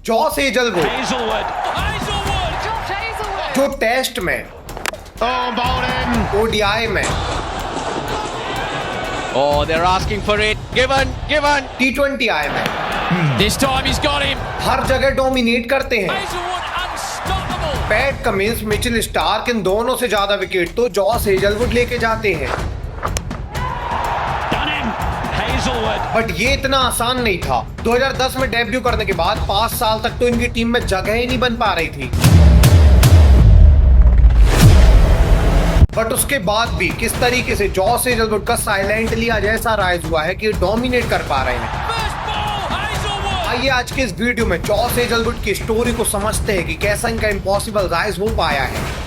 Josh Hazlewood जो test में, ODI में, Oh, they're asking for it. Given. T20 आई में, This time he's got him. हर जगह dominate करते हैं। Hazelwood unstoppable. Pat Cummins, Mitchell Starc, इन दोनों से ज्यादा विकेट तो जॉस हेजलवुड लेके जाते हैं। Done him. Hazelwood. बट ये इतना आसान नहीं था। 2010 में डेब्यू करने के बाद 5 साल तक तो इनकी टीम में जगह ही नहीं बन पा रही थी। बट उसके बाद भी किस तरीके से जॉस हेजलवुड का साइलेंटली आज ऐसा राइज हुआ है कि डोमिनेट कर पा रहे हैं। First ball. Hazelwood. आइए आज के इस वीडियो में जॉस हेजलवुड की स्टोरी को समझते हैं कि कैसा इनका इम्पॉसिबल राइज हो पाया है।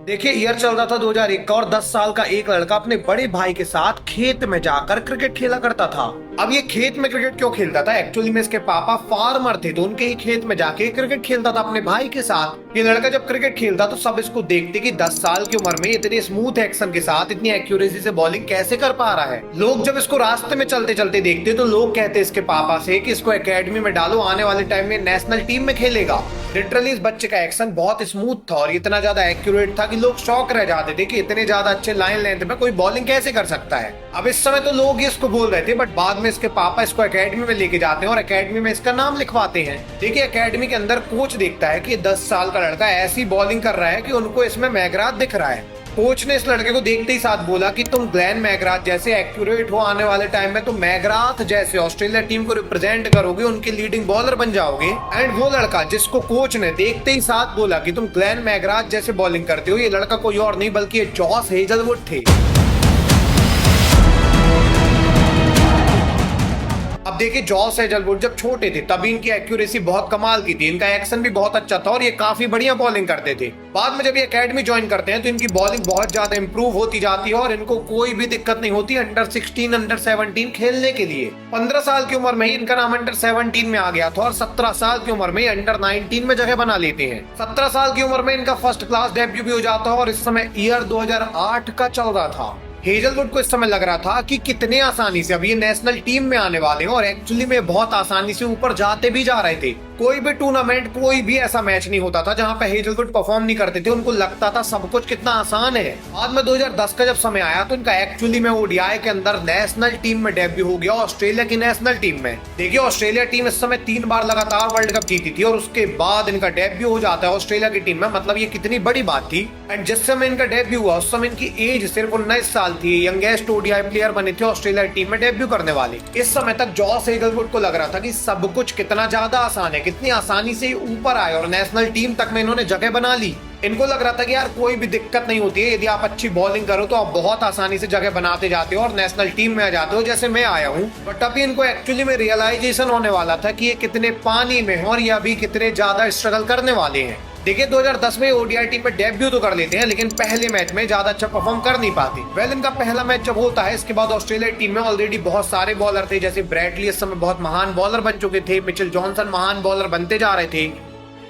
देखिए, ईयर चल रहा था 2001 का और 10 साल का एक लड़का अपने बड़े भाई के साथ खेत में जाकर क्रिकेट खेला करता था। अब ये खेत में क्रिकेट क्यों खेलता था? एक्चुअली में इसके पापा फार्मर थे, तो उनके ही खेत में जाके क्रिकेट खेलता था अपने भाई के साथ। ये लड़का जब क्रिकेट खेलता तो सब इसको देखते कि 10 साल की उम्र में इतने स्मूथ एक्शन के साथ इतनी एक्यूरेसी से बॉलिंग कैसे कर पा रहा है। लोग जब इसको रास्ते में चलते चलते देखते तो लोग कहते इसके पापा से कि इसको एकेडमी में डालो, आने वाले टाइम में नेशनल टीम में खेलेगा। लिटरली इस बच्चे का एक्शन बहुत स्मूथ था और इतना ज्यादा एक्यूरेट था कि लोग शॉक रह जाते थे कि इतने ज्यादा अच्छे लाइन लेंथ में कोई बॉलिंग कैसे कर सकता है। अब इस समय तो लोग इसको बोल रहे थे, बट बाद में इसके पापा इसको एकेडमी में लेके जाते हैं और एकेडमी में इसका नाम लिखवाते हैं। देखिए, एकेडमी के अंदर कोच देखता है कि 10 साल का लड़का ऐसी बॉलिंग कर रहा है कि उनको इसमें मैकग्राथ दिख रहा है। कोच ने इस लड़के को देखते ही साथ बोला कि तुम ग्लेन मैकग्राथ जैसे एक्यूरेट हो, आने वाले टाइम में तुम मैकग्राथ जैसे ऑस्ट्रेलिया टीम को रिप्रेजेंट करोगे, उनके लीडिंग बॉलर बन जाओगे। एंड वो लड़का जिसको कोच ने देखते ही साथ बोला कि तुम ग्लेन मैकग्राथ जैसे बॉलिंग करते हो, ये लड़का कोई और नहीं बल्कि ये जॉस हेजलवुड थे। अब देखिए, जॉस हेजलवुड जब छोटे थे तभी इनकी एक्यूरेसी बहुत कमाल की थी, इनका एक्शन भी बहुत अच्छा था और ये काफी बढ़िया बॉलिंग करते थे। बाद में जब ये एकेडमी ज्वाइन करते हैं तो इनकी बॉलिंग बहुत ज्यादा इंप्रूव होती जाती है और इनको कोई भी दिक्कत नहीं होती अंडर 16, अंडर 17 खेलने के लिए। 15 साल की उम्र में ही इनका नाम अंडर 17 में आ गया था और 17 साल की उम्र में अंडर 19 में जगह बना लेते हैं। 17 साल की उम्र में इनका फर्स्ट क्लास डेब्यू भी हो जाता है और इस समय ईयर 2008 का चल रहा था। हेजलवुड को इस समय लग रहा था कि कितने आसानी से अब ये नेशनल टीम में आने वाले हैं और एक्चुअली में बहुत आसानी से ऊपर जाते भी जा रहे थे। कोई भी टूर्नामेंट, कोई भी ऐसा मैच नहीं होता था जहां पे हेजलवुड परफॉर्म नहीं करते थे। उनको लगता था सब कुछ कितना आसान है। बाद में 2010 का जब समय आया तो इनका एक्चुअली में ओडीआई के अंदर नेशनल टीम में डेब्यू हो गया, ऑस्ट्रेलिया की नेशनल टीम में। देखिए, ऑस्ट्रेलिया टीम इस समय 3 बार लगातार वर्ल्ड कप जीती थी और उसके बाद इनका डेब्यू हो जाता है ऑस्ट्रेलिया की टीम में। मतलब ये कितनी बड़ी बात थी। एंड जिस समय इनका डेब्यू हुआ उस समय इनकी एज सिर्फ 19 साल थी। यंगेस्ट ओडीआई प्लेयर बने थे ऑस्ट्रेलिया टीम में डेब्यू करने वाले। इस समय तक जॉस हेजलवुड को लग रहा था कि सब कुछ कितना ज्यादा आसान है, कितनी आसानी से ऊपर आए और नेशनल टीम तक में इन्होंने जगह बना ली। इनको लग रहा था कि यार कोई भी दिक्कत नहीं होती है, यदि आप अच्छी बॉलिंग करो तो आप बहुत आसानी से जगह बनाते जाते हो और नेशनल टीम में आ जाते हो, जैसे मैं आया हूँ। बट अभी इनको एक्चुअली में रियलाइजेशन होने वाला था कि ये कितने पानी में हैं और ये अभी कितने ज्यादा स्ट्रगल करने वाले हैं। देखिए, 2010 में ओडीआई टीम में डेब्यू तो कर लेते हैं लेकिन पहले मैच में ज्यादा अच्छा परफॉर्म कर नहीं पाते। वेल, इनका पहला मैच जब होता है इसके बाद ऑस्ट्रेलिया टीम में ऑलरेडी बहुत सारे बॉलर थे, जैसे ब्रैडली इस समय बहुत महान बॉलर बन चुके थे, मिचेल जॉनसन महान बॉलर बनते जा रहे थे,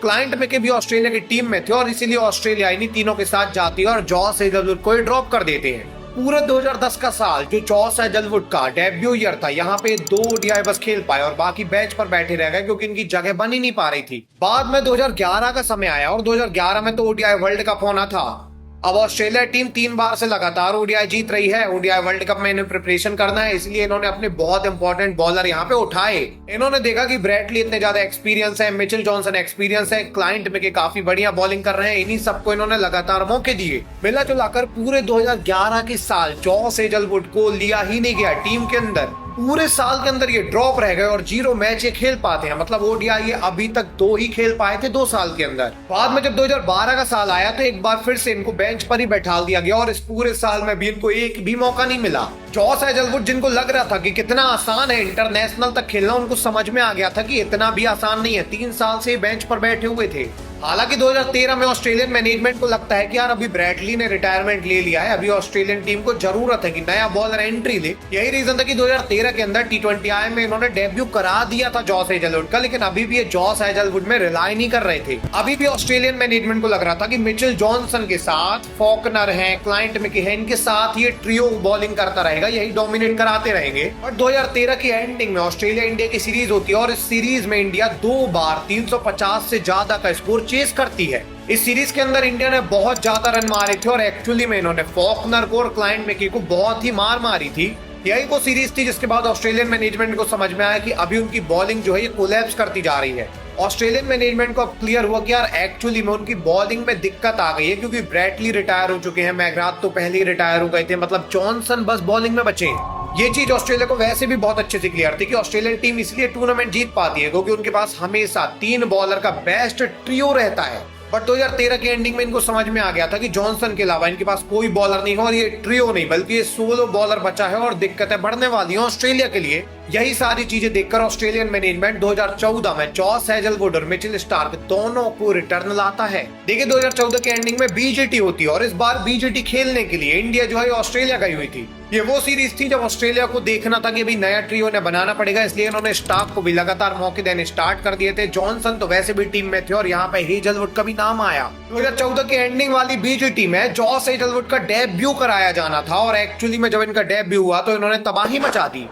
क्लाइंट में के भी ऑस्ट्रेलिया की टीम में थे और इसीलिए ऑस्ट्रेलिया इन्हीं तीनों के साथ जाती है और जॉस हेजलवुड को ड्रॉप कर देते हैं। पूरा 2010 का साल जो जॉस हेजलवुड का डेब्यू ईयर था, यहाँ पे 2 ओडीआई बस खेल पाए और बाकी बेंच पर बैठे रह गए क्योंकि इनकी जगह बन ही नहीं पा रही थी। बाद में 2011 का समय आया और 2011 में तो ओडीआई वर्ल्ड कप होना था। अब ऑस्ट्रेलिया टीम 3 बार से लगातार ओडीआई जीत रही है। ओडीआई वर्ल्ड कप में इन्हें प्रिपरेशन करना है, इसलिए इन्होंने अपने बहुत इंपॉर्टेंट बॉलर यहाँ पे उठाए। इन्होंने देखा कि ब्रैडली इतने ज्यादा एक्सपीरियंस है, मिचेल जॉनसन एक्सपीरियंस है, क्लाइंट में के काफी बढ़िया बॉलिंग कर रहे हैं, इन्हीं सबको इन्होंने लगातार मौके दिए। मिला जुलाकर पूरे 2011 के साल जॉस हेजलवुड को लिया ही नहीं गया टीम के अंदर। पूरे साल के अंदर ये ड्रॉप रह गए और 0 मैच ये खेल पाते हैं। मतलब ओडीआई ये अभी तक 2 ही खेल पाए थे 2 साल के अंदर। बाद में जब 2012 का साल आया तो एक बार फिर से इनको बेंच पर ही बैठा दिया गया और इस पूरे साल में भी इनको एक भी मौका नहीं मिला। जॉस हेजलवुड जिनको लग रहा था कि कितना आसान है इंटरनेशनल तक खेलना, उनको समझ में आ गया था कि इतना भी आसान नहीं है। 3 साल से बेंच पर बैठे हुए थे। हालांकि 2013 में ऑस्ट्रेलियन मैनेजमेंट को लगता है कि यार अभी ब्रैडली ने रिटायरमेंट ले लिया है, अभी ऑस्ट्रेलियन टीम को जरूरत है कि नया बॉलर एंट्री ले। यही रीजन था कि 2013 के अंदर T20I में इन्होंने डेब्यू करा दिया था जॉस हेजलवुड का, लेकिन अभी भी ये जॉस हेजलवुड में रिलाई नहीं कर रहे थे। अभी भी ऑस्ट्रेलियन मैनेजमेंट को लग रहा था कि मिचेल जॉनसन के साथ फॉकनर है, क्लाइंट मैकी है, इनके साथ ये ट्रियो बॉलिंग करता रहेगा, यही डोमिनेट कराते रहेंगे। बट 2013 की एंडिंग में ऑस्ट्रेलिया इंडिया की सीरीज होती है और इस सीरीज में इंडिया 2 बार 350 से ज्यादा का स्कोर चेस करती है। इस सीरीज के अंदर इंडिया ने बहुत ज्यादा रन मारे थे और एक्चुअली में इन्होंने फॉकनर को और क्लाइंट मैकी को बहुत ही मार मारी थी। यही वो सीरीज थी जिसके बाद ऑस्ट्रेलियन मैनेजमेंट को समझ में आया कि अभी उनकी बॉलिंग जो है ये कोलैप्स करती जा रही है। ऑस्ट्रेलियन मैनेजमेंट को अब क्लियर हुआ कि यार एक्चुअली में उनकी बॉलिंग में दिक्कत आ गई है, क्योंकि ब्रैडली रिटायर हो चुके हैं, मैकग्राथ तो पहले ही रिटायर हो गए थे, मतलब जॉनसन बस बॉलिंग में बचे हैं। ये चीज ऑस्ट्रेलिया को वैसे भी बहुत अच्छे से क्लियर थी कि ऑस्ट्रेलियन टीम इसलिए टूर्नामेंट जीत पाती है क्योंकि उनके पास हमेशा 3 बॉलर का बेस्ट ट्रियो रहता है। बट 2013 की एंडिंग में इनको समझ में आ गया था कि जॉनसन के अलावा इनके पास कोई बॉलर नहीं है और ये ट्रियो नहीं बल्कि ये सोलो बॉलर बचा है और दिक्कतें बढ़ने वाली हैं ऑस्ट्रेलिया के लिए। यही सारी चीजें देखकर ऑस्ट्रेलियन मैनेजमेंट 2014 में जॉस हेजलवुड और मिचेल स्टार्क दोनों को रिटर्न लाता है। देखिए 2014 के एंडिंग में बीजेटी होती है और इस बार बीजेटी खेलने के लिए इंडिया जो है ऑस्ट्रेलिया गई हुई थी। ये वो सीरीज थी जब ऑस्ट्रेलिया को देखना था कि अभी नया ट्रियो ने बनाना पड़ेगा, इसलिए इन्होंने स्टार्क को भी लगातार मौके देने स्टार्ट कर दिए थे। जॉनसन तो वैसे भी टीम में थे और यहाँ पे हेजलवुड का भी नाम आया। 2014 की एंडिंग वाली बीजेटी में जॉस हेजलवुड का डेब्यू कराया जाना था और एक्चुअली में जब इनका डेब्यू हुआ तो इन्होंने तबाही मचा दी।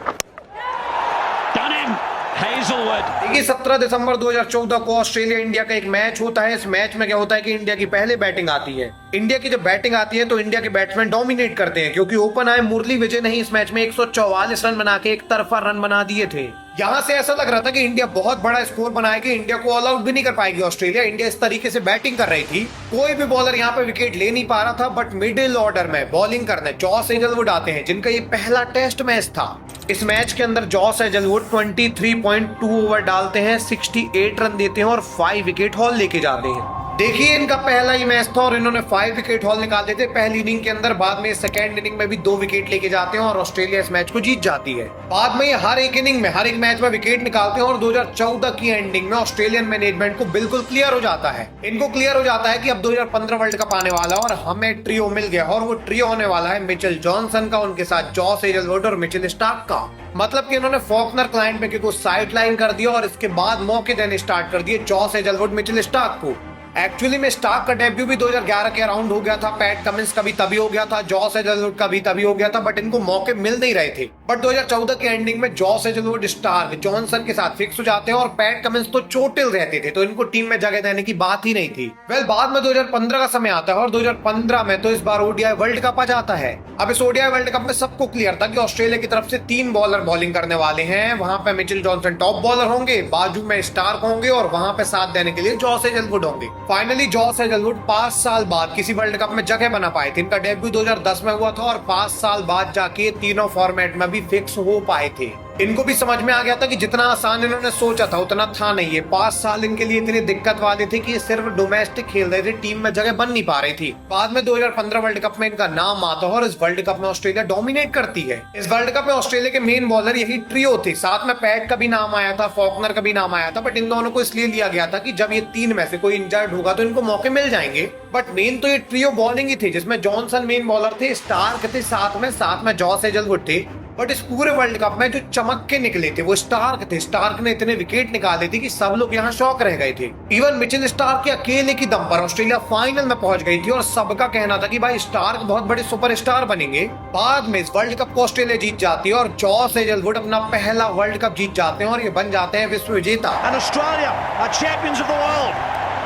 देखिए 17 दिसंबर 2014 को ऑस्ट्रेलिया इंडिया का एक मैच होता है। इस मैच में क्या होता है कि इंडिया की पहले बैटिंग आती है। इंडिया की जब बैटिंग आती है तो इंडिया के बैट्समैन डोमिनेट करते हैं, क्योंकि ओपन आए मुरली विजय ने इस मैच में 144 रन बना के एक तरफा रन बना दिए थे। यहाँ से ऐसा लग रहा था कि इंडिया बहुत बड़ा स्कोर बनाएगी, इंडिया को ऑल आउट भी नहीं कर पाएगी ऑस्ट्रेलिया। इंडिया इस तरीके से बैटिंग कर रही थी, कोई भी बॉलर यहाँ पे विकेट ले नहीं पा रहा था। बट मिडिल ऑर्डर में बॉलिंग करने जॉस हेजलवुड आते हैं, जिनका ये पहला टेस्ट मैच था। इस मैच के अंदर जॉस हेजलवुड 23.2 ओवर डालते हैं, 68 रन देते हैं और 5 विकेट हॉल लेके जाते हैं। देखिए इनका पहला ही मैच था और इन्होंने 5 विकेट हॉल निकाल देते पहली इनिंग के अंदर। बाद में सेकेंड इनिंग में भी 2 विकेट लेके जाते हैं और ऑस्ट्रेलिया इस मैच को जीत जाती है। बाद में ये हर एक इनिंग में हर एक मैच में विकेट निकालते हैं और 2014 की एंडिंग में ऑस्ट्रेलियन मैनेजमेंट को बिल्कुल क्लियर हो जाता है। इनको क्लियर हो जाता है कि अब 2015 वर्ल्ड कप आने वाला है और हमें ट्रियो मिल गया और वो ट्रियो होने वाला है मिचेल जॉनसन का, उनके साथ जॉस हेजलवुड और मिचेल स्टार्क का। मतलब कि इन्होंने फॉकनर क्लाइंट मैकी को साइड लाइन कर दिया और इसके बाद मौके देने स्टार्ट कर दिए जॉस हेजलवुड मिचेल स्टार्क को। एक्चुअली में स्टार्क का डेब्यू भी 2011 के अराउंड हो गया था, पैट कमिंस का भी तभी हो गया था, जॉस हेजलवुड का भी तभी हो गया था, बट इनको मौके मिल नहीं रहे थे। बट 2014 के एंडिंग में जॉस हेजलवुड स्टार्क जॉनसन के साथ फिक्स हो जाते हैं और पैट कमिंस तो चोटिल रहते थे, तो इनको टीम में जगह देने की बात ही नहीं थी। बाद में 2015 का समय आता है और 2015 में तो इस बार ओडीआई वर्ल्ड कप आ जाता है। अब इस ओडीआई वर्ल्ड कप में सबको क्लियर था कि ऑस्ट्रेलिया की तरफ से 3 बॉलर बॉलिंग करने वाले हैं। वहां पे मिचेल जॉनसन टॉप बॉलर होंगे, बाजू में स्टार्क होंगे और वहां पे साथ देने के लिए जॉस हेजलवुड होंगे। फाइनली जॉस हेजलवुड 5 साल बाद किसी वर्ल्ड कप में जगह बना पाए थे। इनका डेब्यू 2010 में हुआ था और 5 साल बाद जाके तीनों फॉर्मेट में भी फिक्स हो पाए थे। इनको भी समझ में आ गया था कि जितना आसान इन्होंने सोचा था उतना था नहीं। ये 5 साल इनके लिए इतनी दिक्कत वाले थे कि ये सिर्फ डोमेस्टिक खेल रहे थे, टीम में जगह बन नहीं पा रही थी। बाद में 2015 वर्ल्ड कप में इनका नाम आता है और इस वर्ल्ड कप में ऑस्ट्रेलिया डोमिनेट करती है। इस वर्ल्ड कप में ऑस्ट्रेलिया के मेन बॉलर यही ट्रियो थे, साथ में पैट का भी नाम आया था, फॉकनर का भी नाम आया था। बट इन दोनों को इसलिए लिया गया था कि जब ये 3 में से कोई इंजर्ड होगा तो इनको मौके मिल जाएंगे। बट मेन तो ये ट्रियो बॉलिंग ही थी, जिसमें जॉनसन मेन बॉलर थे, स्टार्क थे, साथ में जॉस हेजलवुड थे। बट इस पूरे वर्ल्ड कप में जो चमक के निकले थे वो स्टार्क थे। स्टार्क ने इतने विकेट निकाले थे कि सब लोग यहाँ शॉक रह गए थे। इवन मिचेल स्टार्क के अकेले की दम पर ऑस्ट्रेलिया फाइनल में पहुंच गई थी और सबका कहना था कि भाई स्टार्क बहुत बड़े सुपरस्टार बनेंगे। बाद में इस वर्ल्ड कप को ऑस्ट्रेलिया जीत जाती है और जॉस हेजलवुड अपना पहला वर्ल्ड कप जीत जाते हैं और ये बन जाते हैं विश्व विजेता।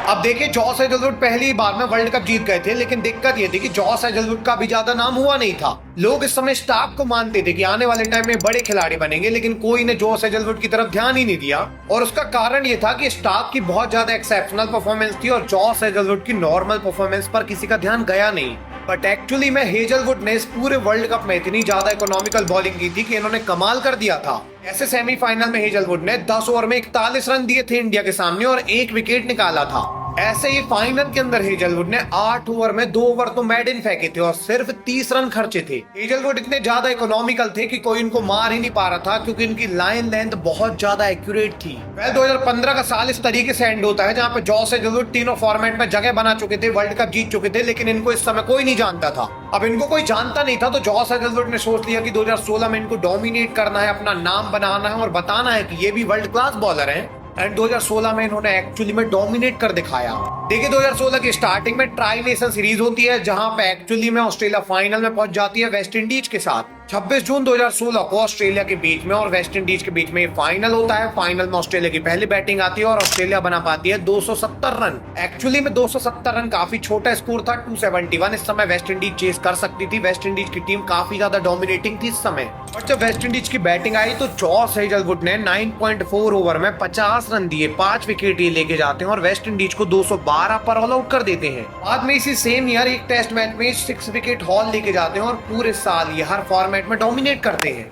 अब देखिए जॉस हेजलवुड पहली बार में वर्ल्ड कप जीत गए थे, लेकिन दिक्कत ये थी कि जॉस हेजलवुड का भी ज्यादा नाम हुआ नहीं था। लोग इस समय स्टार्क को मानते थे कि आने वाले टाइम में बड़े खिलाड़ी बनेंगे, लेकिन कोई ने जॉस हेजलवुड की तरफ ध्यान ही नहीं दिया। और उसका कारण ये था कि स्टार्क की बहुत ज्यादा एक्सेप्शनल परफॉर्मेंस थी और जॉस हेजलवुड की नॉर्मल परफॉर्मेंस पर किसी का ध्यान गया नहीं। बट एक्चुअली में हेजलवुड ने इस पूरे वर्ल्ड कप में इतनी ज्यादा इकोनॉमिकल बॉलिंग की थी कि इन्होंने कमाल कर दिया था। ऐसे सेमीफाइनल में हेजलवुड ने 10 ओवर में 41 रन दिए थे इंडिया के सामने और 1 विकेट निकाला था। ऐसे ही फाइनल के अंदर हेजलवुड ने 8 ओवर में 2 ओवर तो मेडिन फेंके थे और सिर्फ 30 रन खर्चे थे। हेजलवुड इतने ज्यादा इकोनॉमिकल थे कि कोई इनको मार ही नहीं पा रहा था क्योंकि इनकी लाइन लेंथ बहुत ज्यादा एक्यूरेट थी। 2015 का साल इस तरीके से एंड होता है जहां पे जॉस हेजलवुड तीनों फॉर्मेट में जगह बना चुके थे, वर्ल्ड कप जीत चुके थे, लेकिन इनको इस समय कोई नहीं जानता था। अब इनको कोई जानता नहीं था तो जॉस हेजलवुड ने सोच लिया कि 2016 में इनको डोमिनेट करना है, अपना नाम बनाना है और बताना है कि ये भी वर्ल्ड क्लास बॉलर हैं। एंड 2016 में इन्होंने एक्चुअली में डोमिनेट कर दिखाया। देखिए 2016 की स्टार्टिंग में ट्राई नेशन सीरीज होती है जहां पे एक्चुअली में ऑस्ट्रेलिया फाइनल में पहुंच जाती है वेस्ट इंडीज के साथ। 26 जून 2016 को ऑस्ट्रेलिया के बीच में और वेस्ट इंडीज के बीच में फाइनल होता है। फाइनल में ऑस्ट्रेलिया की पहली बैटिंग आती है और ऑस्ट्रेलिया बना पाती है 270 रन। एक्चुअली में 270 रन काफी छोटा स्कोर था, 271 इस समय वेस्ट इंडीज चेस कर सकती थी। वेस्ट इंडीज की टीम काफी ज्यादा डोमिनेटिंग थी इस समय। और जब वेस्ट इंडीज की बैटिंग आई तो जॉस हेजलवुड ने 9.4 ओवर में 50 रन दिए, 5 विकेट ये लेके जाते हैं और वेस्ट इंडीज को 212 पर ऑल आउट कर देते हैं। बाद में इसी सेम ईयर एक टेस्ट मैच में 6 विकेट हॉल लेके जाते हैं और पूरे साल ये हर फॉर्मेट में डोमिनेट करते हैं।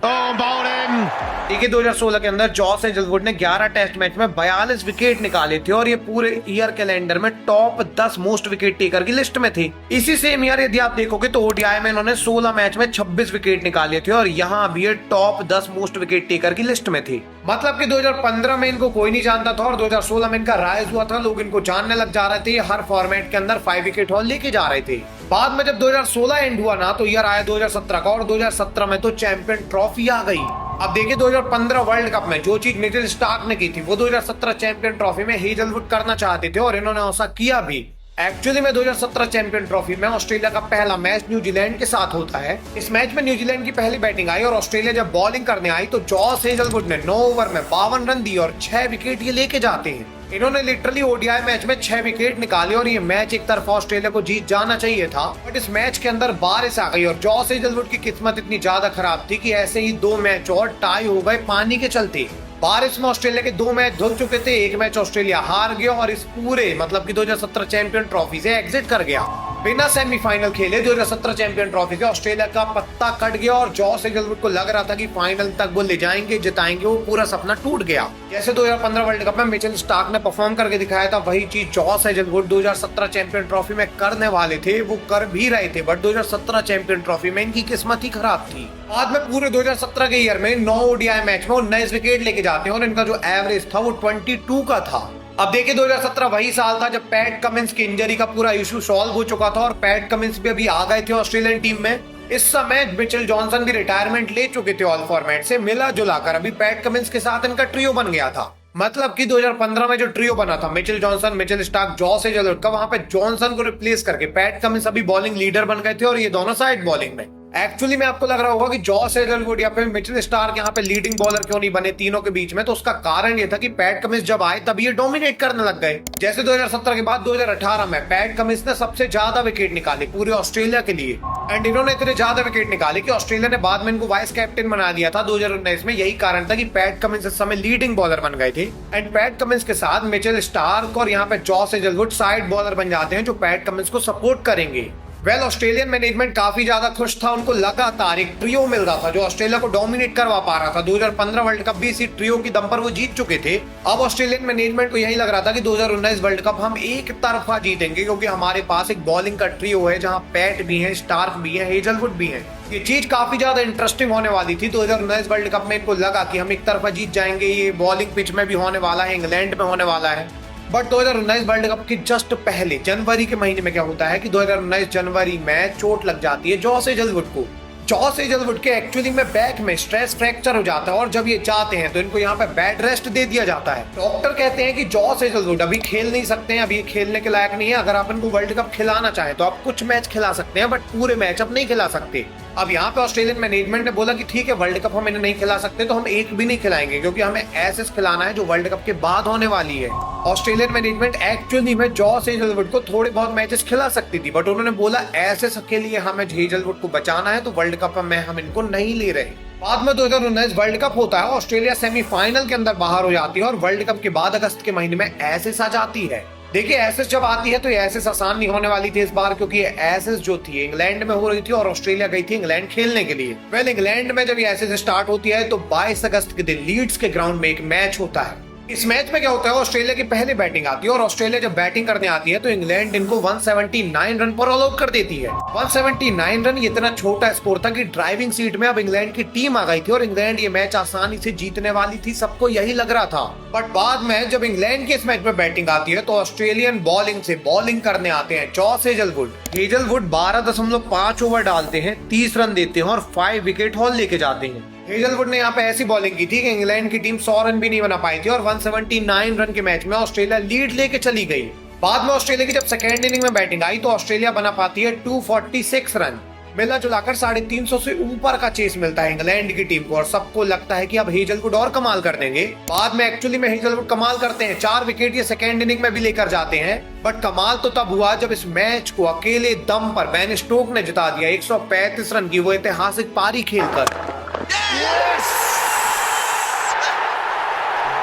देखिए 2016 के अंदर जॉस हेजलवुड ने 11 टेस्ट मैच में 42 विकेट निकाले थे और ये पूरे ईयर कैलेंडर में टॉप 10 मोस्ट विकेट टेकर की लिस्ट में थे। इसी सेम ईयर यदि आप देखोगे तो ओडीआई में इन्होंने 16 मैच में 26 विकेट निकाले थे और यहाँ भी ये टॉप 10 मोस्ट विकेट टेकर की लिस्ट में थे। मतलब कि 2015 में इनको कोई नहीं जानता था और 2016 में इनका राइज हुआ था, लोग इनको जानने लग जा रहे थे, हर फॉर्मेट के अंदर 5 विकेट हॉल लेके जा रहे थे। बाद में जब 2016 एंड हुआ ना तो ईयर आया 2017 का और 2017 में तो चैंपियन ट्रॉफी आ गई। अब देखिए 2015 वर्ल्ड कप में जो चीज मिचेल स्टार्क ने की थी वो 2017 चैंपियन ट्रॉफी में हेजलवुड करना चाहते थे और इन्होंने ऐसा किया भी। एक्चुअली में 2017 चैंपियन ट्रॉफी में ऑस्ट्रेलिया का पहला मैच न्यूजीलैंड के साथ होता है। इस मैच में न्यूजीलैंड की पहली बैटिंग आई और ऑस्ट्रेलिया जब बॉलिंग करने आई तो जॉस हेजलवुड ने 9 ओवर में 52 रन दिए और 6 विकेट ये लेके जाते हैं। इन्होंने लिटरली ओडीआई मैच में 6 विकेट निकाले और ये मैच एक तरफा ऑस्ट्रेलिया को जीत जाना चाहिए था, बट इस मैच के अंदर बारिश आ गई और जॉस हेजलवुड की किस्मत इतनी ज्यादा खराब थी कि ऐसे ही 2 मैच और टाई हो गए पानी के चलते। बारिश में ऑस्ट्रेलिया के 2 मैच धुल चुके थे, एक मैच ऑस्ट्रेलिया हार गया और इस पूरे मतलब कि 2017 चैंपियन ट्रॉफी से एग्जिट कर गया। बिना सेमीफाइनल खेले 2017 चैंपियन ट्रॉफी से ऑस्ट्रेलिया का पत्ता कट गया और जॉस हेजलवुड को लग रहा था कि फाइनल तक वो ले जाएंगे, जिताएंगे, वो पूरा सपना टूट गया। जैसे 2015 वर्ल्ड कप में मिचेल स्टार्क ने परफॉर्म करके दिखाया था, वही चीज जॉस हेजलवुड 2017 चैंपियन ट्रॉफी में करने वाले थे, वो कर भी रहे थे, बट 2017 चैंपियन ट्रॉफी में इनकी किस्मत ही खराब थी। बाद में पूरे 2017 के ईयर में 9 ओडीआई मैच में 19 विकेट लेके जाते हैं और इनका जो एवरेज था वो 22 का था। अब देखिए 2017 वही साल था जब पैट कमिंस की इंजरी का पूरा इशू सॉल्व हो चुका था और पैट कमिंस भी अभी आ गए थे ऑस्ट्रेलियन टीम में। इस समय मिचेल जॉनसन भी रिटायरमेंट ले चुके थे ऑल फॉर्मेट से, मिला जुलाकर अभी पैट कमिंस के साथ इनका ट्रियो बन गया था। मतलब कि 2015 में जो ट्रियो बना था Mitchell Johnson, Mitchell Starc, Josh Hazlewood का, वहां पे जॉनसन को रिप्लेस करके पैट कमिंस अभी बॉलिंग लीडर बन गए थे और ये दोनों साइड बॉलिंग में। एक्चुअली में आपको लग रहा होगा कि जॉस हेजलवुड या फिर मिचेल स्टार्क यहाँ पे लीडिंग बॉलर क्यों नहीं बने तीनों के बीच में, तो उसका कारण ये था कि पैट कमिंस जब आए तब ये डोमिनेट करने लग गए। जैसे 2017 के बाद 2018 में पैट कमिंस ने सबसे ज्यादा विकेट निकाले पूरे ऑस्ट्रेलिया के लिए एंड इन्होंने इतने ज्यादा विकेट निकाले कि ऑस्ट्रेलिया ने बाद में इनको वाइस कैप्टन बना दिया था 2019 में। यही कारण था कि पैट कमिंस इस समय लीडिंग बॉलर बन गए थे एंड पैट कमिंस के साथ मिचेल स्टार्क और यहाँ पे जॉस हेजलवुड साइड बॉलर बन जाते हैं जो पैट कमिंस को सपोर्ट करेंगे। वेल ऑस्ट्रेलियन मैनेजमेंट काफी ज्यादा खुश था, उनको लगातार एक ट्रियो मिल रहा था जो ऑस्ट्रेलिया को डोमिनेट करवा पा रहा था। 2015 वर्ल्ड कप भी इसी ट्रियो की दम पर वो जीत चुके थे। अब ऑस्ट्रेलियन मैनेजमेंट को यही लग रहा था कि 2019 वर्ल्ड कप हम एक तरफा जीतेंगे क्योंकि हमारे पास एक बॉलिंग का ट्रियो है जहां पैट भी है, स्टार्क भी है, हेजलवुड भी है। ये चीज काफी ज्यादा इंटरेस्टिंग होने वाली थी। 2019 वर्ल्ड कप में इनको लगा कि हम एक तरफा जीत जाएंगे, ये बॉलिंग पिच में भी होने वाला है, इंग्लैंड में होने वाला है। बट 2019 वर्ल्ड कप के जस्ट पहले जनवरी के महीने में क्या होता है कि 2019 जनवरी में चोट लग जाती है जॉस हेजलवुड को। जॉस हेजलवुड के एक्चुअली में बैक में स्ट्रेस फ्रैक्चर हो जाता है और जब ये जाते हैं तो इनको यहाँ पे बेड रेस्ट दे दिया जाता है। डॉक्टर कहते हैं कि जॉस हेजलवुड अभी खेल नहीं सकते हैं, अभी ये खेलने के लायक नहीं है। अगर आप इनको वर्ल्ड कप खिलाना चाहें तो आप कुछ मैच खिला सकते हैं बट पूरे मैच आप नहीं खिला सकते। अब यहाँ पे ऑस्ट्रेलियन मैनेजमेंट ने बोला कि ठीक है वर्ल्ड कप हम इन्हें नहीं खिला सकते तो हम एक भी नहीं खिलाएंगे क्योंकि हमें एसेस खिलाना है जो वर्ल्ड कप के बाद होने वाली है। ऑस्ट्रेलियन मैनेजमेंट एक्चुअली में जॉस हेजलवुड को थोड़े बहुत मैचेस खिला सकती थी बट उन्होंने बोला एसेस के लिए हमें हेजलवुड को बचाना है तो वर्ल्ड कप में हम इनको नहीं ले रहे। बाद में 2019 वर्ल्ड कप होता है, ऑस्ट्रेलिया सेमीफाइनल के अंदर बाहर हो जाती है और वर्ल्ड कप के बाद अगस्त के महीने में एसेस आ जाती है। देखिए एसेस जब आती है तो ये एसेस आसान नहीं होने वाली थी इस बार क्योंकि ये एसेस जो थी इंग्लैंड में हो रही थी और ऑस्ट्रेलिया गई थी इंग्लैंड खेलने के लिए। वेल इंग्लैंड में जब ये एसेस स्टार्ट होती है तो 22 अगस्त के दिन लीड्स के ग्राउंड में एक मैच होता है इस मैच में क्या होता है, ऑस्ट्रेलिया की पहले बैटिंग आती है और ऑस्ट्रेलिया जब बैटिंग करने आती है तो इंग्लैंड इनको 179 रन पर ऑल आउट कर देती है। 179 रन ये इतना छोटा स्कोर था कि ड्राइविंग सीट में अब इंग्लैंड की टीम आ गई थी और इंग्लैंड ये मैच आसानी से जीतने वाली थी, सबको यही लग रहा था। बट बाद में जब इंग्लैंड की इस मैच में बैटिंग आती है तो ऑस्ट्रेलियन बॉलिंग से बॉलिंग करने आते हैं जॉस हेजलवुड। हेजलवुड 12.5 ओवर डालते हैं, 30 रन देते हैं और 5 विकेट हॉल लेके जाते हैं। हेजलवुड ने यहाँ पे ऐसी बॉलिंग की थी कि इंग्लैंड की टीम 100 रन भी नहीं बना पाई थी और 179 रन के मैच में ऑस्ट्रेलिया लीड लेके चली गई। बाद में ऑस्ट्रेलिया की जब सेकेंड इनिंग में बैटिंग आई तो ऑस्ट्रेलिया बना पाती है 246 रन। मिला जुलाकर 350 से ऊपर का चेस मिलता है इंग्लैंड की टीम को और सबको लगता है कि अब हेजलवुड और कमाल कर देंगे। बाद में एक्चुअली में हेजलवुड कमाल करते हैं, 4 विकेट ये सेकेंड इनिंग में भी लेकर जाते हैं। बट कमाल तो तब हुआ जब इस मैच को अकेले दम पर बेन स्टोक ने जिता दिया 135 रन की वो ऐतिहासिक पारी खेलकर।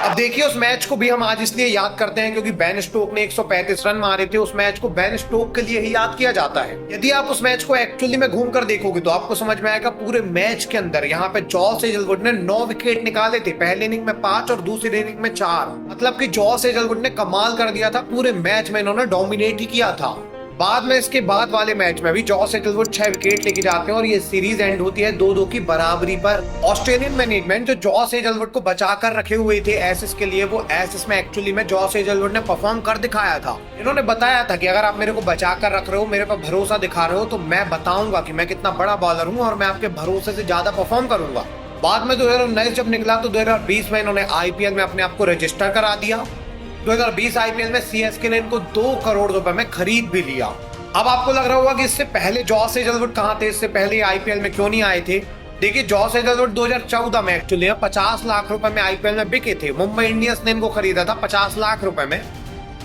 अब देखिए उस मैच को भी हम आज इसलिए याद करते हैं क्योंकि बेन स्टोक ने 135 रन मारे थे। उस मैच को बेन स्टोक के लिए ही याद किया जाता है। यदि आप उस मैच को एक्चुअली में घूमकर देखोगे तो आपको समझ में आएगा पूरे मैच के अंदर यहाँ पे जॉस हेजलवुड ने 9 विकेट निकाले थे, पहले इनिंग में 5 और दूसरी इनिंग में 4। मतलब कि जॉस हेजलवुड ने कमाल कर दिया था, पूरे मैच में इन्होंने डोमिनेट ही किया था। बाद में इसके बाद वाले मैच में भी जॉस हेजलवुड 6 विकेट लेके जाते हैं और ये सीरीज एंड होती है 2-2 की बराबरी पर। ऑस्ट्रेलियन मैनेजमेंट जो जॉस हेजलवुड को बचा कर रखे हुए थे एसेस के लिए, वो एसेस में एक्चुअली में जॉस हेजलवुड ने परफॉर्म कर दिखाया था। इन्होंने बताया था कि अगर आप मेरे को बचा कर रख रहे हो, मेरे पर भरोसा दिखा रहे हो, तो मैं बताऊंगा कि मैं कितना बड़ा बॉलर हूँ और मैं आपके भरोसे से ज्यादा परफॉर्म करूंगा। बाद में 2019 जब निकला तो 2020 में इन्होंने आईपीएल में अपने आप को रजिस्टर करा दिया। 2020 आईपीएल में सीएसके ने इनको 2 करोड़ रुपए में खरीद भी लिया। अब आपको लग रहा होगा कि इससे पहले जॉस हेजलवुड कहाँ थे, इससे पहले आईपीएल में क्यों नहीं आए थे। देखिए जॉस हेजलवुड 2014 में एक्चुअली 50 लाख रुपए में आईपीएल में बिके थे। मुंबई इंडियंस ने इनको खरीदा था 50 लाख रुपए में।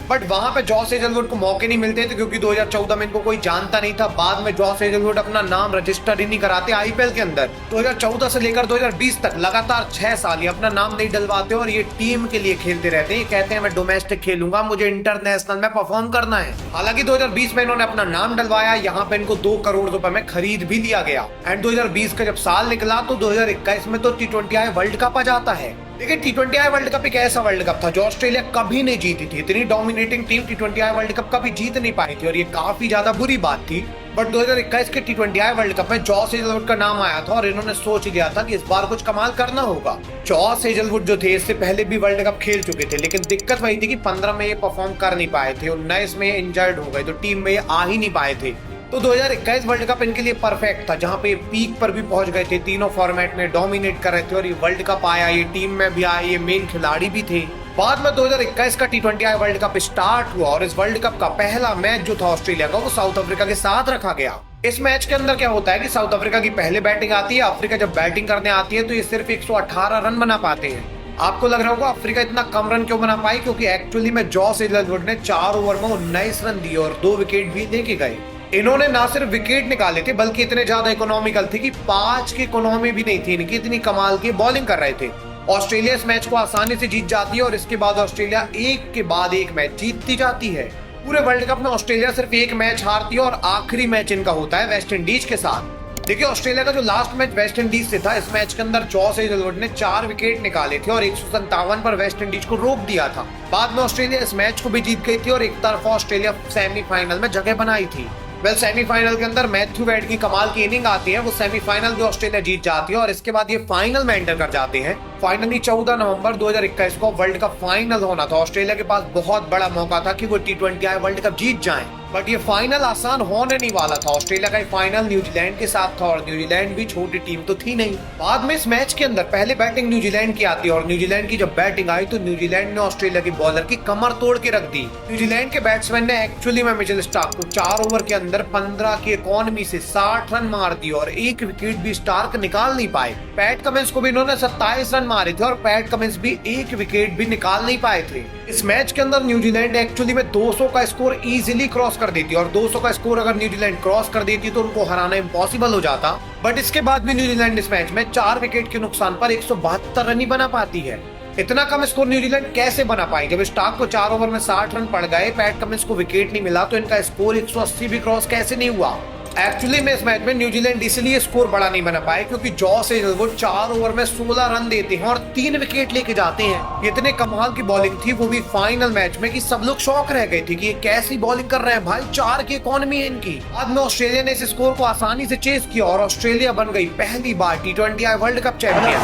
बट वहां पे जॉस हेजलवुड को मौके नहीं मिलते थे क्योंकि 2014 में इनको कोई जानता नहीं था। बाद में जॉस हेजलवुड अपना नाम रजिस्टर ही नहीं कराते आईपीएल के अंदर। 2014 से लेकर 2020 तक लगातार 6 साल ये अपना नाम नहीं डलवाते और ये टीम के लिए खेलते रहते हैं। कहते हैं मैं डोमेस्टिक खेलूंगा, मुझे इंटरनेशनल में परफॉर्म करना है। हालांकि 2020 में इन्होंने अपना नाम डलवाया, यहाँ पे इनको 2 करोड़ रुपए में खरीद भी लिया गया। एंड 2020 का जब साल निकला तो 2021 में तो T20I वर्ल्ड कप आ जाता है। देखिए T20I वर्ल्ड कप एक ऐसा वर्ल्ड कप था जो ऑस्ट्रेलिया कभी नहीं जीती थी। इतनी dominating team T20I world cup कभी जीत नहीं पाई थी और ये काफी ज्यादा बुरी बात थी। बट 2021 के T20I वर्ल्ड कप में जॉस हेजलवुड का नाम आया था और इन्होंने सोच लिया था कि इस बार कुछ कमाल करना होगा। जॉस हेजलवुड जो थे इससे पहले भी वर्ल्ड कप खेल चुके थे, लेकिन दिक्कत वही थी कि 15 में ये परफॉर्म कर नहीं पाए थे, 19 में इंजर्ड हो गए तो टीम में ये आ ही नहीं पाए थे। तो 2021 वर्ल्ड कप इनके लिए परफेक्ट था, जहां पे पीक पर भी पहुंच गए थे, तीनों फॉर्मेट में डोमिनेट कर रहे थे और ये वर्ल्ड कप आया, ये टीम में भी आए, ये मेन खिलाड़ी भी थे। बाद में 2021 का T20I वर्ल्ड कप स्टार्ट हुआ और इस वर्ल्ड कप का पहला मैच जो था ऑस्ट्रेलिया का वो साउथ अफ्रीका के साथ रखा गया। इस मैच के अंदर क्या होता है कि साउथ अफ्रीका की पहले बैटिंग आती है। अफ्रीका जब बैटिंग करने आती है तो ये सिर्फ 118 रन बना पाते हैं। आपको लग रहा होगा अफ्रीका इतना कम रन क्यों बना पाई, क्योंकि एक्चुअली में जॉस हेजलवुड ने 4 ओवर में 19 रन दिए और 2 विकेट भी लेके गए। इन्होंने ना सिर्फ विकेट निकाले थे बल्कि इतने ज्यादा इकोनॉमिकल थे कि 5 की इकोनॉमी भी नहीं थी इनकी, इतनी कमाल की बॉलिंग कर रहे थे। ऑस्ट्रेलिया इस मैच को आसानी से जीत जाती है और इसके बाद ऑस्ट्रेलिया एक के बाद एक मैच जीतती जाती है। पूरे वर्ल्ड कप में ऑस्ट्रेलिया सिर्फ एक मैच हारती है और आखिरी मैच इनका होता है वेस्ट इंडीज के साथ। देखिए ऑस्ट्रेलिया का जो लास्ट मैच वेस्ट इंडीज से था, इस मैच के अंदर जॉस हेजलवुड ने 4 विकेट निकाले थे और 157 पर वेस्ट इंडीज को रोक दिया था। बाद में ऑस्ट्रेलिया इस मैच को भी जीत गई थी और एक तरफा ऑस्ट्रेलिया सेमीफाइनल में जगह बनाई थी। सेमीफाइनल के अंदर मैथ्यू वेड की कमाल की इनिंग आती है, वो सेमीफाइनल भी ऑस्ट्रेलिया जीत जाती है और इसके बाद ये फाइनल में एंटर कर जाते हैं। फाइनली 14 नवंबर 2021 को वर्ल्ड कप फाइनल होना था। ऑस्ट्रेलिया के पास बहुत बड़ा मौका था कि वो T20I वर्ल्ड कप जीत जाएं, बट ये फाइनल आसान होने नहीं वाला था। ऑस्ट्रेलिया का फाइनल न्यूजीलैंड के साथ था और न्यूजीलैंड भी छोटी टीम तो थी नहीं। बाद में इस मैच के अंदर पहले बैटिंग न्यूजीलैंड की आती है और न्यूजीलैंड की जब बैटिंग आई तो न्यूजीलैंड ने ऑस्ट्रेलिया की बॉलर की कमर तोड़ के रख दी। न्यूजीलैंड के बैट्समैन ने एक्चुअली में मिचेल स्टार्क को 4 ओवर के अंदर 15 की इकोनॉमी से 60 रन मार दिए और एक विकेट भी स्टार्क निकाल नहीं पाए। पैट कमिंस को भी इन्होंने 27 रन मारे थे और पैट कमिंस भी एक विकेट भी निकाल नहीं पाए थे। इस मैच के अंदर न्यूजीलैंड एक्चुअली में 200 का स्कोर इजीली क्रॉस कर देती और 200 का स्कोर अगर न्यूजीलैंड क्रॉस कर देती तो उनको हराना इम्पॉसिबल हो जाता। बट इसके बाद भी न्यूजीलैंड इस मैच में 4 विकेट के नुकसान पर 172 रन ही बना पाती है। इतना कम स्कोर न्यूजीलैंड कैसे बना पाई? जब स्टार्क को 4 ओवर में 60 रन पड़ गए, पैट कमिंस को विकेट नहीं मिला, तो इनका स्कोर 180 भी क्रॉस कैसे नहीं हुआ? एक्चुअली में इस मैच में न्यूजीलैंड इसलिए स्कोर बड़ा नहीं बना पाए क्योंकि जॉस हेजलवुड 4 ओवर में 16 रन देते हैं और 3 विकेट लेके जाते हैं। इतने कमाल की बॉलिंग थी वो भी फाइनल मैच में कि सब लोग शॉक रह गए थे कि ये कैसी बॉलिंग कर रहे हैं भाई, 4 की इकोनॉमी है इनकी। बाद में ऑस्ट्रेलिया ने इस स्कोर को आसानी से चेस किया और ऑस्ट्रेलिया बन गई पहली बार T20I world cup champion.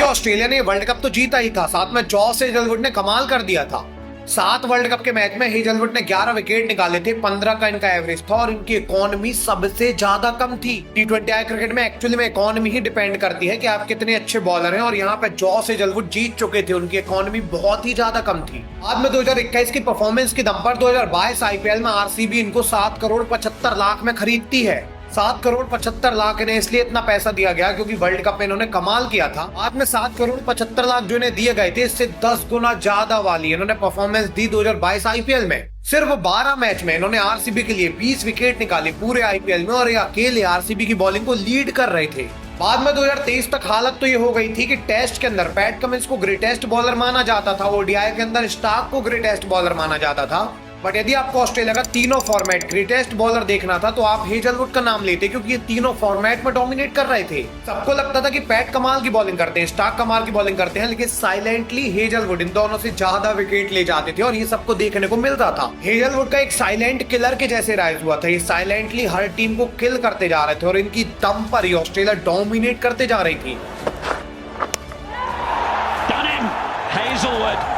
Australia ने वर्ल्ड कप तो जीता ही था, साथ में जॉस हेजलवुड ने कमाल कर दिया था। 7 वर्ल्ड कप के मैच में हेजलवुड ने 11 विकेट निकाले थे, 15 का इनका एवरेज था और इनकी इकोनॉमी सबसे ज्यादा कम थी। T20I क्रिकेट में एक्चुअली में इकोनॉमी ही डिपेंड करती है कि आप कितने अच्छे बॉलर हैं और यहाँ पे जॉस हेजलवुड जीत चुके थे, उनकी इकोनॉमी बहुत ही ज्यादा कम थी। बाद में 2021 की परफॉर्मेंस के दम पर 2022 IPL में आरसीबी इनको 7 करोड़ 75 लाख में खरीदती है। 7 करोड़ 75 लाख इन्हें इसलिए इतना पैसा दिया गया क्योंकि वर्ल्ड कप में इन्होंने कमाल किया था। बाद में 7 करोड़ 75 लाख जो इन्हें दिए गए थे इससे 10 गुना ज्यादा वाली इन्होंने परफॉर्मेंस दी 2022 IPL में। सिर्फ 12 मैच में इन्होंने आरसीबी के लिए 20 विकेट निकाले पूरे IPL में और ये अकेले आरसीबी की बॉलिंग को लीड कर रहे थे। बाद में 2023 तक हालत तो ये हो गई थी कि टेस्ट के अंदर पैट कमिंस को ग्रेटेस्ट बॉलर माना जाता था, ओडीआई के अंदर स्टार्क को ग्रेटेस्ट बॉलर माना जाता था। बट यदि आपको ऑस्ट्रेलिया का तीनों फॉर्मेट ग्रेटेस्ट बॉलर देखना था तो आप हेजलवुड का नाम लेते क्योंकि ये तीनों फॉर्मेट में डोमिनेट कर रहे थे। सबको लगता था कि पैट कमाल की बॉलिंग करते हैं, स्टार्क कमाल की बॉलिंग करते हैं, लेकिन साइलेंटली हेजलवुड इन दोनों से ज्यादा विकेट ले जाते थे और ये सबको देखने को मिलता था। हेजलवुड का एक साइलेंट किलर के जैसे राइज हुआ था, ये साइलेंटली हर टीम को किल करते जा रहे थे और इनकी दम पर ही ऑस्ट्रेलिया डोमिनेट करते जा रही थी।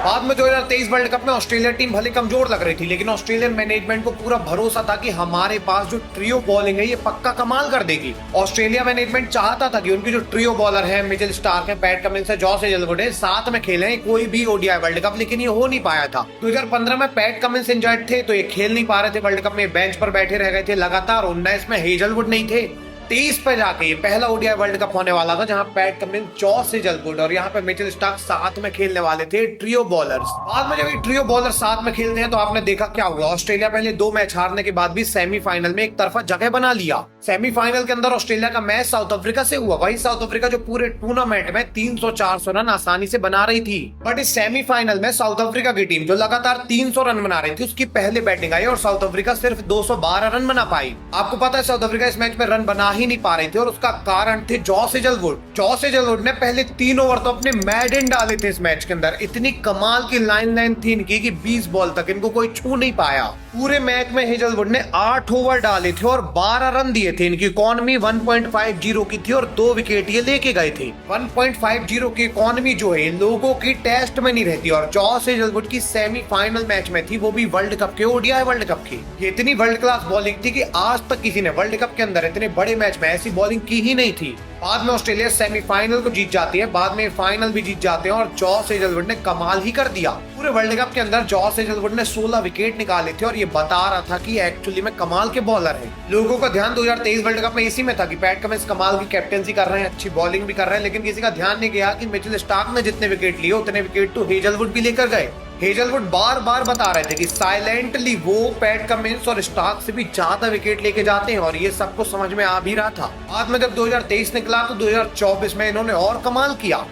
बाद में 2023 वर्ल्ड कप में ऑस्ट्रेलिया टीम भले कमजोर लग रही थी लेकिन ऑस्ट्रेलियन मैनेजमेंट को पूरा भरोसा था कि हमारे पास जो ट्रियो बॉलिंग है ये पक्का कमाल कर देगी। ऑस्ट्रेलिया मैनेजमेंट चाहता था कि उनकी जो ट्रियो बॉलर है, मिचेल स्टार्क है, पैट कमिंस है, जॉस हेजलवुड है, साथ में खेले कोई भी ओडीआई वर्ल्ड कप, लेकिन ये हो नहीं पाया था। 2015 में पैट कमिंस इंजर्ड थे तो ये खेल नहीं पा रहे थे वर्ल्ड कप में, बेंच पर बैठे रह गए थे लगातार। 19 में हेजलवुड नहीं थे, 23 पे जाके ये पहला ओडीआई वर्ल्ड कप होने वाला था जहां पैट कमिंस, जॉस हेजलवुड और यहाँ पे मिचेल स्टार्क साथ में खेलने वाले थे ट्रियो बॉलर्स। बाद में जब ये ट्रियो बॉलर साथ में खेलते हैं तो आपने देखा क्या हुआ। ऑस्ट्रेलिया पहले 2 मैच हारने के बाद भी सेमीफाइनल में एक तरफा जगह बना लिया। सेमीफाइनल के अंदर ऑस्ट्रेलिया का मैच साउथ अफ्रीका से हुआ, वही साउथ अफ्रीका जो पूरे टूर्नामेंट में 300-400 रन आसानी से बना रही थी। बट इस सेमीफाइनल में साउथ अफ्रीका की टीम जो लगातार 300 रन बना रही थी उसकी पहले बैटिंग आई और साउथ अफ्रीका सिर्फ 212 रन बना पाई। आपको पता है साउथ अफ्रीका इस मैच में रन बना ही नहीं पा रही थी और उसका कारण थे जॉस हेजलवुड। जॉस हेजलवुड ने पहले 3 ओवर तो अपने मैडन डाले थे इस मैच के अंदर। इतनी कमाल की लाइन थी इनकी कि 20 बॉल तक इनको कोई छू नहीं पाया। पूरे मैच में हेजलवुड ने 8 ओवर डाले थे और 12 रन दिए थे। इनकी इकोनॉमी 1.50 की थी और 2 विकेट ये लेके गए थे। 1.50 की इकोनॉमी जो है लोगों की टेस्ट में नहीं रहती और जॉस हेजलवुड की सेमीफाइनल मैच में थी, वो भी वर्ल्ड कप के, ओडीआई वर्ल्ड कप की। ये इतनी वर्ल्ड क्लास बॉलिंग थी कि आज तक किसी ने वर्ल्ड कप के अंदर इतने बड़े मैच में ऐसी बॉलिंग की ही नहीं थी। बाद में ऑस्ट्रेलिया सेमीफाइनल को जीत जाती है, बाद में फाइनल भी जीत जाते हैं और जॉस हेजलवुड ने कमाल ही कर दिया। पूरे वर्ल्ड कप के अंदर जॉस हेजलवुड ने 16 विकेट निकाले थे और ये बता रहा था कि एक्चुअली में कमाल के बॉलर हैं। लोगों का ध्यान 2023 वर्ल्ड कप में इसी में था कि पैट कमिंस कमाल की कैप्टेंसी कर रहे हैं, अच्छी बॉलिंग भी कर रहे हैं, लेकिन किसी का ध्यान नहीं गया कि मिचेल स्टार्क ने जितने विकेट लिए उतने विकेट तो हेजलवुड भी लेकर गए। हेजलवुड बार बार बता रहे थे कि साइलेंटली वो पैट कमिंस और स्टार्क से भी ज्यादा विकेट लेके जाते हैं और ये सबको समझ में आ भी रहा था। बाद में जब 2023 निकला तो 2024 में इन्होंने और कमाल किया।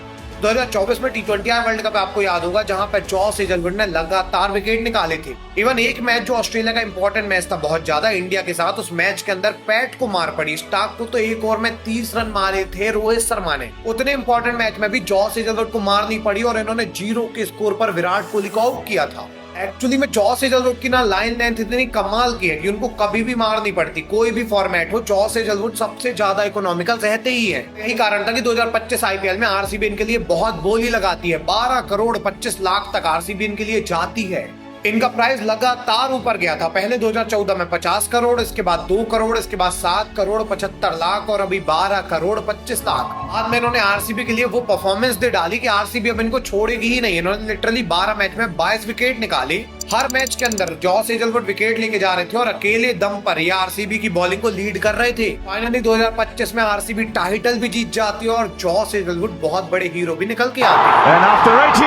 2024 में T20I वर्ल्ड कप आपको याद होगा जहां पर जॉस हेजलवुड ने लगातार विकेट निकाले थे। इवन एक मैच जो ऑस्ट्रेलिया का इंपॉर्टेंट मैच था बहुत ज्यादा इंडिया के साथ, उस मैच के अंदर पैट को मार पड़ी। स्टार्क को तो 1 ओवर में 30 रन मारे थे रोहित शर्मा ने। उतने इंपॉर्टेंट मैच में भी जॉस हेजलवुड को मारनी पड़ी और इन्होंने 0 के स्कोर पर विराट कोहली को आउट किया था। एक्चुअली में जॉस हेजलवुड की ना लाइन लेंथ इतनी कमाल की है कि उनको कभी भी मार नहीं पड़ती, कोई भी फॉर्मेट हो। जॉस हेजलवुड सबसे ज्यादा इकोनॉमिकल रहते ही है। यही कारण था कि 2025 IPL में आरसीबी इनके लिए बहुत बोली लगाती है। 12 करोड़ 25 लाख तक आरसीबी इनके लिए जाती है। इनका प्राइस लगातार ऊपर गया था, पहले 2014 में 50 करोड़, इसके बाद 2 करोड़, इसके बाद 7 करोड़ 75 लाख और अभी 12 करोड़ 25 लाख। बाद में इन्होंने आरसीबी के लिए वो परफॉर्मेंस दे डाली कि आरसीबी अब इनको छोड़ेगी ही नहीं। इन्होंने लिटरली 12 मैच में 22 विकेट निकाले। हर मैच के अंदर जॉस हेजलवुड विकेट लेके जा रहे थे और अकेले दम पर ये आरसीबी की बॉलिंग को लीड कर रहे थे। फाइनली 2025 में आरसीबी टाइटल भी जीत जाती है और जॉस हेजलवुड बहुत बड़े हीरो भी निकल के आते हैं।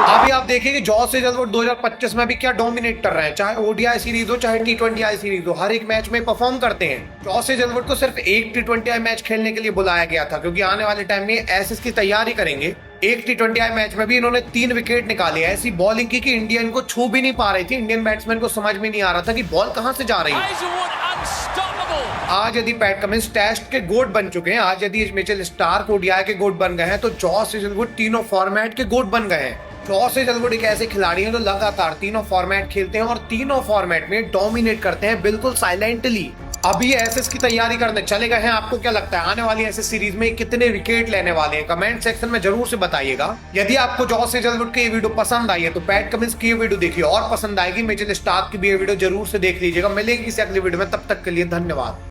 अभी आप देखिए कि जॉस हेजलवुड 2025 में भी क्या डोमिनेट कर रहे हैं, चाहे ओडीआई सीरीज हो चाहे T20I सीरीज हो, हर एक मैच में परफॉर्म करते हैं। जॉस हेजलवुड को सिर्फ एक T20I मैच खेलने के लिए बुलाया गया था क्योंकि आने वाले टाइम में एसेस की तैयारी करेंगे एक T20I मैच में भी इन्होंने 3 विकेट निकाले। ऐसी बॉलिंग की कि इंडिया इनको छू भी नहीं पा रही थी। इंडियन बैट्समैन को समझ में नहीं आ रहा था कि बॉल कहां से जा रही है। Hazelwood unstoppable. आज यदि पैट कमिंस टेस्ट के गोट बन चुके हैं, आज यदि मिचेल स्टार्क ओडीआई के गोट बन गए हैं, तो जॉस हेजलवुड तीनों फॉर्मेट के गोट बन गए हैं। जॉस हेजलवुड एक ऐसे खिलाड़ी हैं जो लगातार तीनों फॉर्मेट खेलते हैं और तीनों फॉर्मेट में डोमिनेट करते हैं बिल्कुल साइलेंटली। अभी एसएस की तैयारी करने चले गए हैं। आपको क्या लगता है आने वाली एसएस सीरीज में कितने विकेट लेने वाले हैं? कमेंट सेक्शन में जरूर से बताइएगा। यदि आपको जॉस हेजलवुड की ये वीडियो पसंद आई है तो पैट कमिंस की ये वीडियो देखिए, और पसंद आएगी मिचेल स्टार्क की भी ये वीडियो जरूर से देख लीजिएगा। मिलेंगे किसी अगली वीडियो में, तब तक के लिए धन्यवाद।